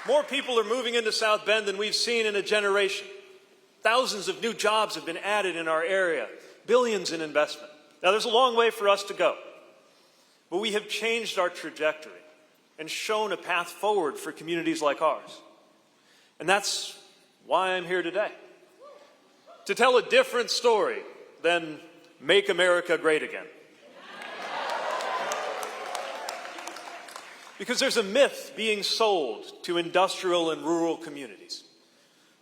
More people are moving into South Bend than we've seen in a generation. Thousands of new jobs have been added in our area, billions in investment. Now, there's a long way for us to go, but we have changed our trajectory and shown a path forward for communities like ours. And that's why I'm here today, to tell a different story than Make America Great Again. Because there's a myth being sold to industrial and rural communities.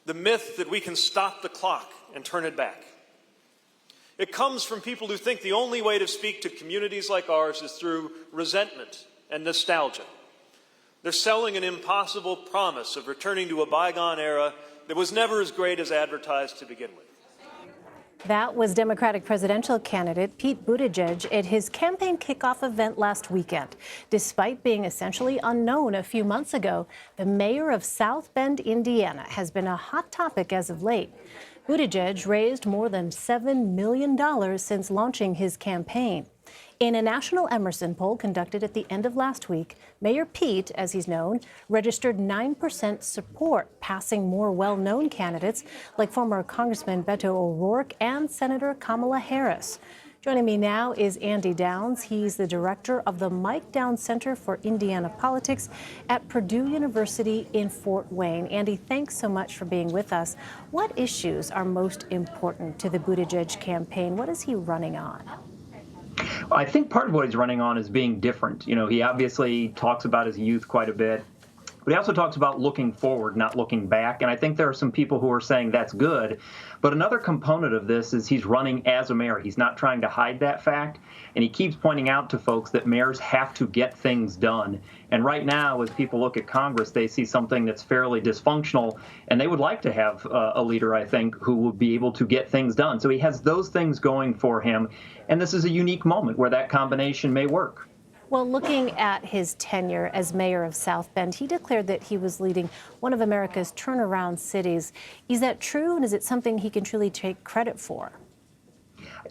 The myth that we can stop the clock and turn it back. It comes from people who think the only way to speak to communities like ours is through resentment and nostalgia. They're selling an impossible promise of returning to a bygone era that was never as great as advertised to begin with. That was Democratic presidential candidate Pete Buttigieg at his campaign kickoff event last weekend. Despite being essentially unknown a few months ago, the mayor of South Bend, Indiana, has been a hot topic as of late. Buttigieg raised more than $7 million since launching his campaign. In a national Emerson poll conducted at the end of last week, Mayor Pete, as he's known, registered 9% support, passing more well-known candidates like former Congressman Beto O'Rourke and Senator Kamala Harris. Joining me now is Andy Downs. He's the director of the Mike Downs Center for Indiana Politics at Purdue University in Fort Wayne. Andy, thanks so much for being with us. What issues are most important to the Buttigieg campaign? What is he running on? I think part of what he's running on is being different. You know, he obviously talks about his youth quite a bit, but he also talks about looking forward, not looking back. And I think there are some people who are saying that's good. But another component of this is he's running as a mayor. He's not trying to hide that fact. And he keeps pointing out to folks that mayors have to get things done. And right now, as people look at Congress, they see something that's fairly dysfunctional. And they would like to have a leader, I think, who would be able to get things done. So he has those things going for him. And this is a unique moment where that combination may work. Well, looking at his tenure as mayor of South Bend, he declared that he was leading one of America's turnaround cities. Is that true, and is it something he can truly take credit for?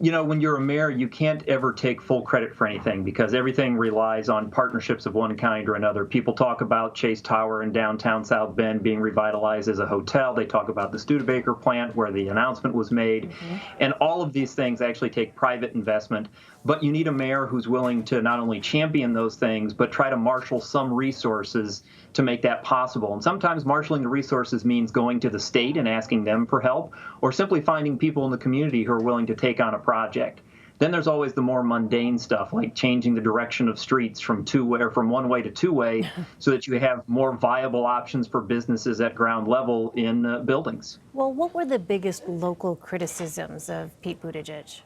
You know, when you're a mayor, you can't ever take full credit for anything because everything relies on partnerships of one kind or another. People talk about Chase Tower in downtown South Bend being revitalized as a hotel. They talk about the Studebaker plant where the announcement was made. And all of these things actually take private investment. But you need a mayor who's willing to not only champion those things, but try to marshal some resources to make that possible. And sometimes marshaling the resources means going to the state and asking them for help, or simply finding people in the community who are willing to take on a project. Then there's always the more mundane stuff, like changing the direction of streets from one way to two-way so that you have more viable options for businesses at ground level in buildings. Well, what were the biggest local criticisms of Pete Buttigieg?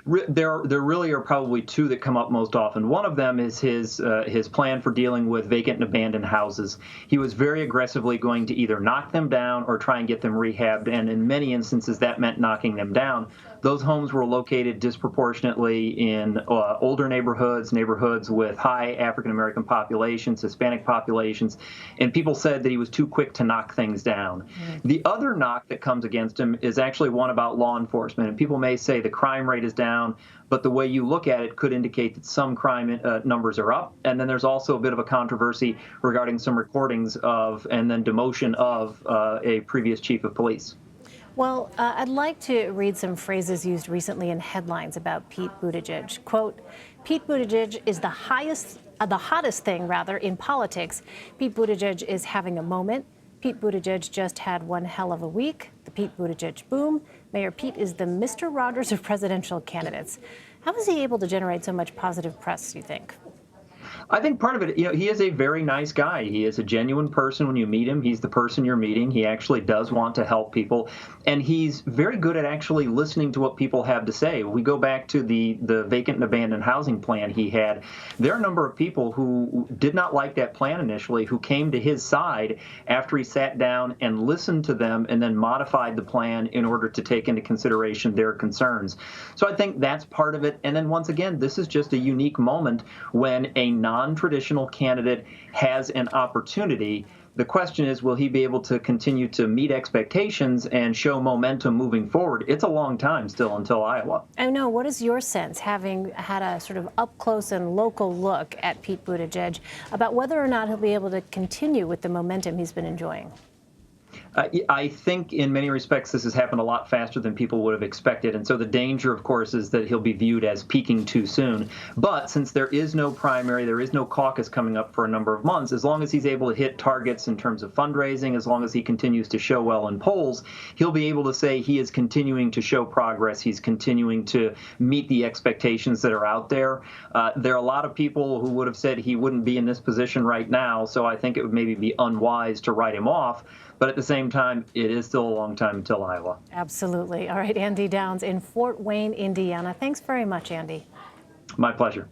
There really are probably two that come up most often. One of them is his plan for dealing with vacant and abandoned houses. He was very aggressively going to either knock them down or try and get them rehabbed, and in many instances that meant knocking them down. Those homes were located disproportionately in older neighborhoods with high African-American populations, Hispanic populations, and people said that he was too quick to knock things down. The other knock that comes against him is actually one about law enforcement, and people may say the crime rate is down, but the way you look at it could indicate that some crime numbers are up. And then there's also a bit of a controversy regarding some recordings of and then demotion of a previous chief of police. Well, I'd like to read some phrases used recently in headlines about Pete Buttigieg. Quote, Pete Buttigieg is the hottest thing in politics. Pete Buttigieg is having a moment. Pete Buttigieg just had one hell of a week. The Pete Buttigieg boom. Mayor Pete is the Mr. Rogers of presidential candidates. How is he able to generate so much positive press, do you think? I think part of it, he is a very nice guy. He is a genuine person when you meet him. He's the person you're meeting. He actually does want to help people. And he's very good at actually listening to what people have to say. We go back to the vacant and abandoned housing plan he had. There are a number of people who did not like that plan initially, who came to his side after he sat down and listened to them and then modified the plan in order to take into consideration their concerns. So I think that's part of it. And then once again, this is just a unique moment when a non-traditional candidate has an opportunity. The question is, will he be able to continue to meet expectations and show momentum moving forward? It's a long time still until Iowa. I know. What is your sense, having had a sort of up close and local look at Pete Buttigieg, about whether or not he'll be able to continue with the momentum he's been enjoying? I think in many respects this has happened a lot faster than people would have expected. And so the danger, of course, is that he'll be viewed as peaking too soon. But since there is no primary, there is no caucus coming up for a number of months, as long as he's able to hit targets in terms of fundraising, as long as he continues to show well in polls, he'll be able to say he is continuing to show progress. He's continuing to meet the expectations that are out there. There are a lot of people who would have said he wouldn't be in this position right now. So I think it would maybe be unwise to write him off. But at the same time, it is still a long time until Iowa. Absolutely. All right, Andy Downs in Fort Wayne, Indiana. Thanks very much, Andy. My pleasure.